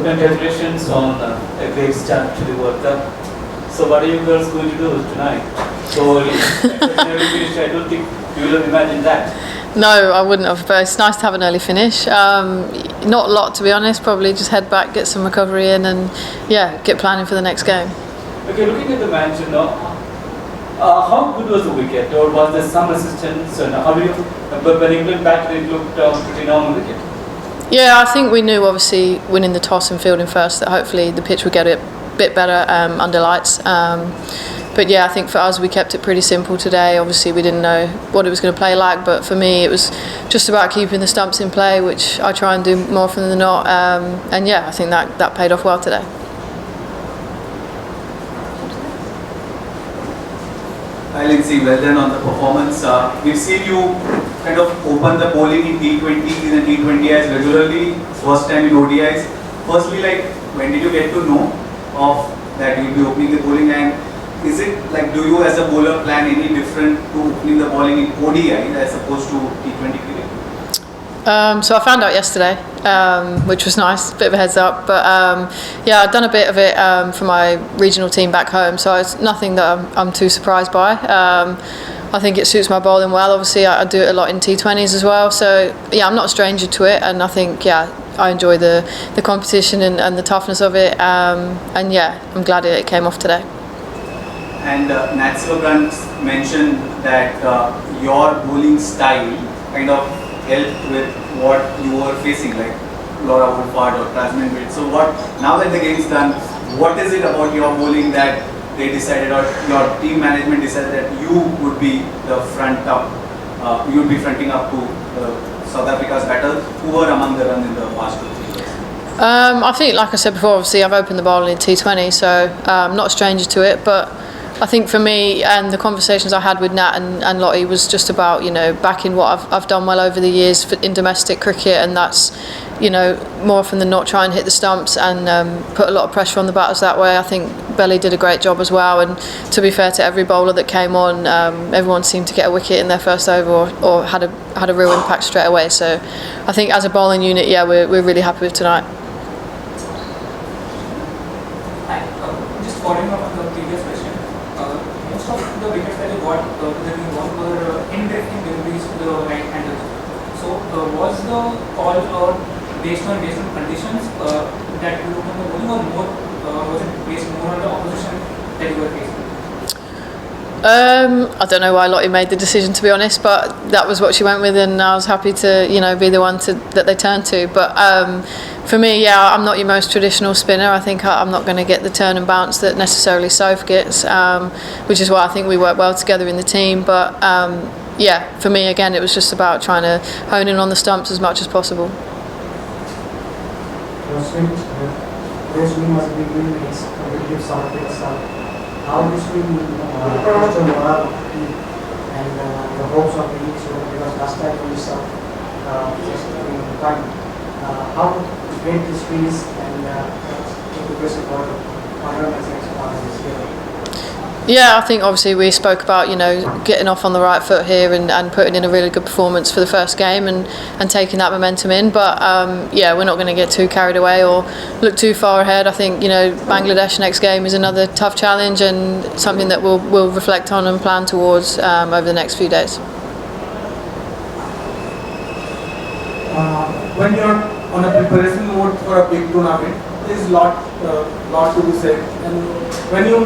Congratulations on a great start to the World Cup. So what are you girls going to do tonight? So exceptionally finish, I don't think you will have imagined that. No, I wouldn't have, but it's nice to have an early finish. Not a lot, to be honest, probably just head back, get some recovery in and get planning for the next game. Okay, looking at the match, how good was the wicket, or was there some assistance? And how do you, when England batted, it looked pretty normal wicket. Yeah, I think we knew, obviously, winning the toss and fielding first, that hopefully the pitch would get a bit better under lights. But yeah, I think for us we kept it pretty simple today. Obviously we didn't know what it was going to play like, but for me it was just about keeping the stumps in play, which I try and do more often than not. And yeah, I think that paid off well today. Hi Linsey, well done on the performance. We've seen you kind of open the bowling in T20s and T20Is regularly, first time in ODIs. Firstly, when did you get to know of that you'll be opening the bowling, and is it do you as a bowler plan any different to opening the bowling in ODI as opposed to T20 cricket? So I found out yesterday, which was nice, a bit of a heads up. But I've done a bit of it for my regional team back home, so it's nothing that I'm too surprised by. I think it suits my bowling well. Obviously, I do it a lot in T20s as well. So yeah, I'm not a stranger to it, and I think I enjoy the competition and the toughness of it. And yeah, I'm glad it came off today. And Nat Silverbrand mentioned that your bowling style kind of helped with what you were facing, like Laura Woolford or Tasman Witt. So now that the game's done, what is it about your bowling that they decided, or your team management decided, that you would be the you would be fronting up to South Africa's batters, who were among the run in the past 2 3 years? I think, like I said before, obviously I've opened the bowling in T20, so I'm not a stranger to it, but I think for me and the conversations I had with Nat and Lottie was just about, backing what I've done well over the years in domestic cricket, and that's, more often than not try and hit the stumps and put a lot of pressure on the batters that way. I think Belly did a great job as well, and to be fair to every bowler that came on, everyone seemed to get a wicket in their first over or had a real impact straight away. So I think as a bowling unit, we're really happy with tonight. Just following up on the previous question, most of the wickets that you got were in-drifting deliveries to the right-handers. So was the call based on conditions that you look on the bowling, or was it based more on the opposition that you were facing? I don't know why Lottie made the decision, to be honest, but that was what she went with, and I was happy to be the one that they turned to. But for me, I'm not your most traditional spinner. I think I'm not going to get the turn and bounce that necessarily Soph gets, which is why I think we work well together in the team. But for me, again, it was just about trying to hone in on the stumps as much as possible. Those who must be doing is competitive South Africa. How this will push the morale of the team and the hopes of the league, because last time we saw just in time how great this is, and take the best of order as next part of this year. Yeah, I think obviously we spoke about getting off on the right foot here and putting in a really good performance for the first game and taking that momentum in. But we're not going to get too carried away or look too far ahead. I think Bangladesh next game is another tough challenge and something that we'll reflect on and plan towards over the next few days. When you're on a preparation mode for a big tournament, there is lot to be said, and when you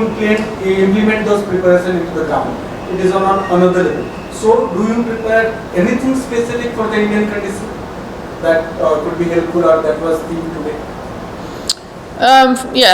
implement those preparation into the ground, it is on another level. So, do you prepare anything specific for the Indian condition that could be helpful, or that was themed today?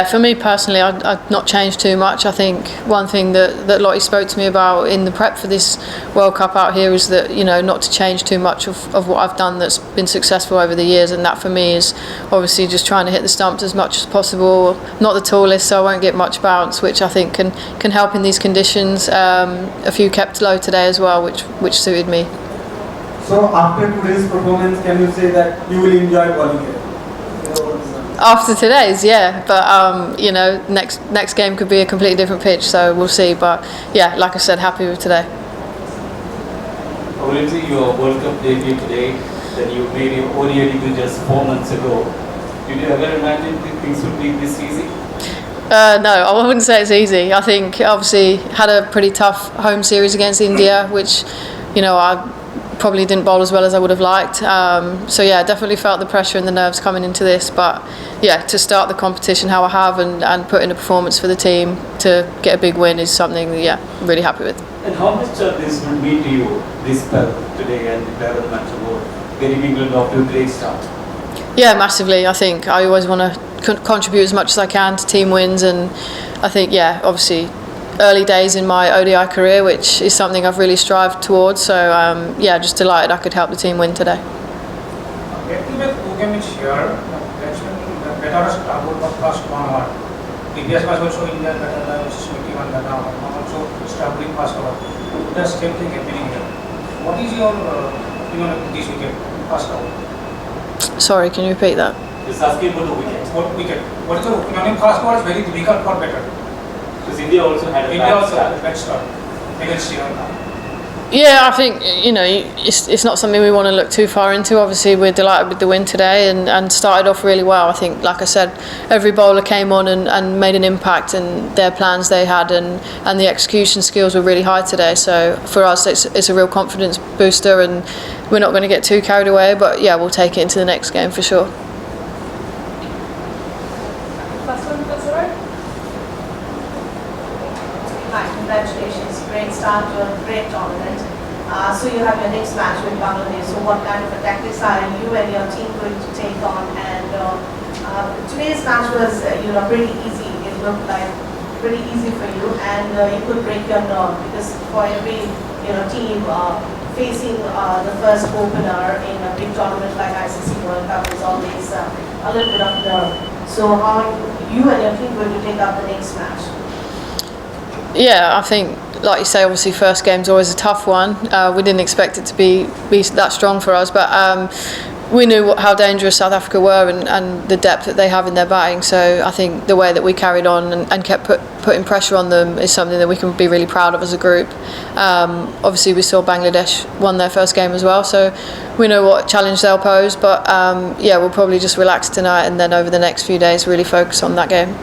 For me personally, I'd not changed too much. I think one thing that Lottie spoke to me about in the prep for this World Cup out here is that not to change too much of what I've done that's been successful over the years, and that for me is obviously just trying to hit the stumps as much as possible. Not the tallest, so I won't get much bounce, which I think can help in these conditions. A few kept low today as well, which suited me. So after today's performance, can you say that you will enjoy bowling here? After today's, but next game could be a completely different pitch, so we'll see. But like I said, happy with today. Linsey, your World Cup debut today, then you made your ODI debut just 4 months ago. Did you ever imagine that things would be this easy? No, I wouldn't say it's easy. I think obviously had a pretty tough home series against India, which, you know, I probably didn't bowl as well as I would have liked. So yeah, definitely felt the pressure and the nerves coming into this. But yeah, to start the competition how I have and put in a performance for the team to get a big win is something that, yeah, I'm really happy with. And how much this will mean to you, this spell today and the player of the match award, getting England off to a great start? Yeah, massively. I think I always want to contribute as much as I can to team wins, and I think, yeah, obviously early days in my ODI career, which is something I've really strived towards. So yeah, just delighted I could help the team win today. Getting with Ugamich here, the better start was first 1 hour. Previous was also India better, Smriti one better, also struggling first hour. The same thing happening here. What is your opinion of this wicket, first hour? Sorry, can you repeat that? Just asking for the wicket. What wicket? What is your opinion? First hour is very difficult for better. Because India also had a India bad also start. had a bad start against Sri Lanka. Yeah, I think, you know, it's not something we want to look too far into. Obviously, we're delighted with the win today and started off really well. I think, like I said, every bowler came on and made an impact, and their plans they had and the execution skills were really high today. So for us, it's a real confidence booster, and we're not going to get too carried away. But yeah, we'll take it into the next game for sure. First one, that's all right. Hi, congratulations. Great start to a great tournament. So you have your next match with Bangladesh. So what kind of tactics are you and your team going to take on? And today's match was pretty easy. It looked like pretty easy for you, and you could break your nerve because for every team facing the first opener in a big tournament like ICC World Cup is always a little bit of nerve. So how are you and your team going to take up the next match? Yeah, I think, like you say, obviously first game's always a tough one. We didn't expect it to be that strong for us, but we knew how dangerous South Africa were and the depth that they have in their batting. So I think the way that we carried on and kept putting pressure on them is something that we can be really proud of as a group. Obviously we saw Bangladesh won their first game as well, so we know what challenge they'll pose. But yeah, we'll probably just relax tonight and then over the next few days really focus on that game.